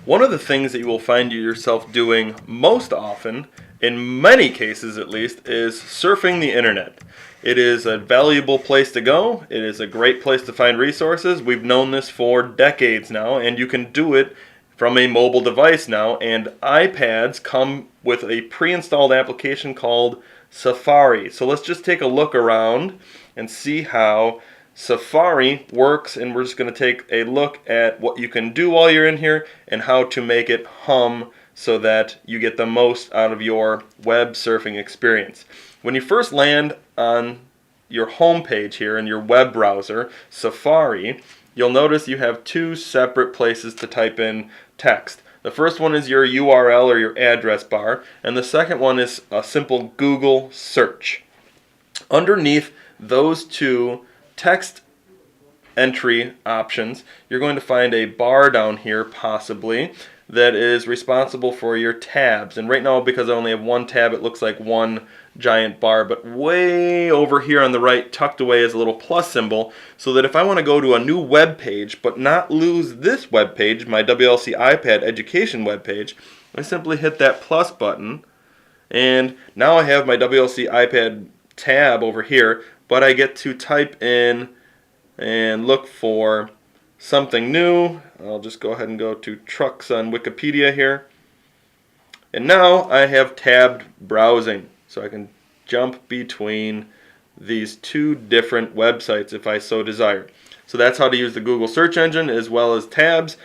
One of the things that you will find yourself doing most often, in many cases at least, is surfing the internet. It is a valuable place to go. It is a great place to find resources. We've known this for decades now, and you can do it from a mobile device now. And iPads come with a pre-installed application called Safari. So let's just take a look around and see how Safari works, and we're just going to take a look at what you can do while you're in here and how to make it hum so that you get the most out of your web surfing experience. When you first land on your home page here in your web browser, Safari, you'll notice you have two separate places to type in text. The first one is your URL or your address bar, and the second one is a simple Google search. Underneath those two text entry options, you're going to find a bar down here possibly that is responsible for your tabs. And right now, because I only have one tab, it looks like one giant bar, but way over here on the right, tucked away, is a little plus symbol, so that if I want to go to a new web page but not lose this web page, my WLC iPad education web page, I simply hit that plus button, and now I have my WLC iPad tab over here, but I get to type in and look for something new. I'll just go ahead and go to trucks on Wikipedia here. And now I have tabbed browsing, so I can jump between these two different websites if I so desire. So that's how to use the Google search engine as well as tabs.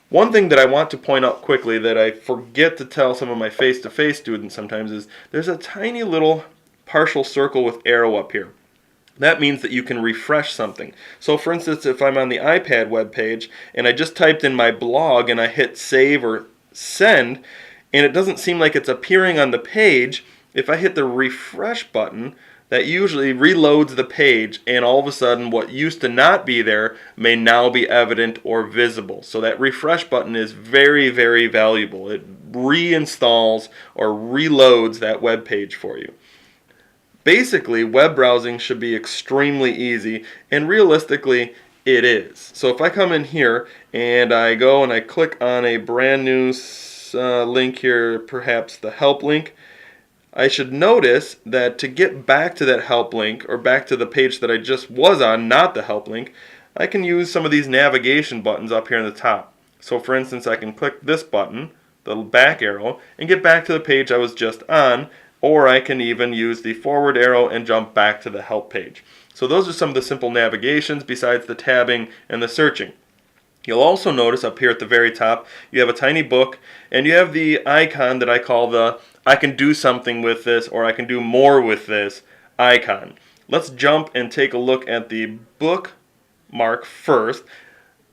One thing that I want to point out quickly that I forget to tell some of my face-to-face students sometimes is there's a tiny little partial circle with arrow up here. That means that you can refresh something. So for instance, if I'm on the iPad web page and I just typed in my blog and I hit save or send and it doesn't seem like it's appearing on the page, if I hit the refresh button, that usually reloads the page, and all of a sudden what used to not be there may now be evident or visible. So that refresh button is very, very valuable. It reinstalls or reloads that web page for you. Basically, web browsing should be extremely easy, and realistically, it is. So if I come in here and I go and I click on a brand new link here, perhaps the help link, I should notice that to get back to that help link, or back to the page that I just was on, not the help link, I can use some of these navigation buttons up here in the top. So for instance, I can click this button, the back arrow, and get back to the page I was just on, or I can even use the forward arrow and jump back to the help page. So those are some of the simple navigations besides the tabbing and the searching. You'll also notice up here at the very top, you have a tiny book, and you have the icon that I call the I can do something with this, or I can do more with this icon. Let's jump and take a look at the bookmark first.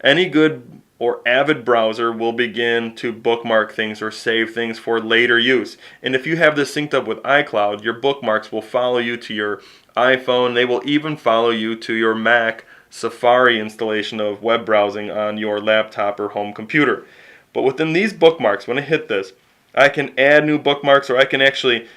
Any good or avid browser will begin to bookmark things or save things for later use. And if you have this synced up with iCloud, your bookmarks will follow you to your iPhone. They will even follow you to your Mac Safari installation of web browsing on your laptop or home computer. But within these bookmarks, when I hit this, I can add new bookmarks, or I can actually,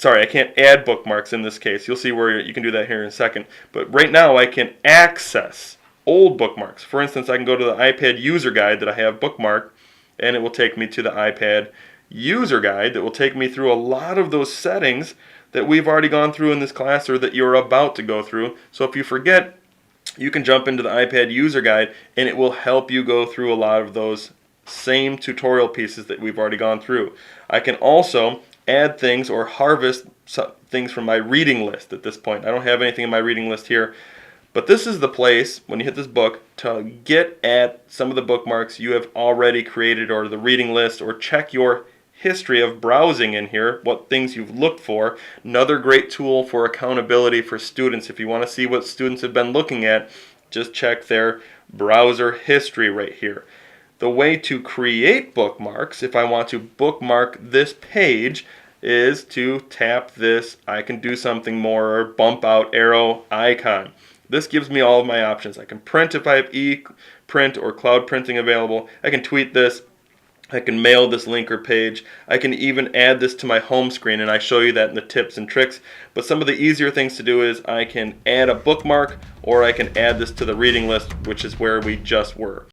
I can't add bookmarks in this case. You'll see where you can do that here in a second. But right now I can access old bookmarks. For instance, I can go to the iPad user guide that I have bookmarked, and it will take me to the iPad user guide that will take me through a lot of those settings that we've already gone through in this class, or that you're about to go through. So if you forget, you can jump into the iPad user guide and it will help you go through a lot of those same tutorial pieces that we've already gone through. I can also add things or harvest things from my reading list at this point. I don't have anything in my reading list here, but this is the place, when you hit this book, to get at some of the bookmarks you have already created, or the reading list, or check your history of browsing in here, what things you've looked for. Another great tool for accountability for students. If you want to see what students have been looking at, just check their browser history right here. The way to create bookmarks, if I want to bookmark this page, is to tap this I can do something more, or bump out arrow icon. This gives me all of my options. I can print if I have e-print or cloud printing available. I can tweet this. I can mail this link or page. I can even add this to my home screen, and I show you that in the tips and tricks. But some of the easier things to do is I can add a bookmark, or I can add this to the reading list, which is where we just were.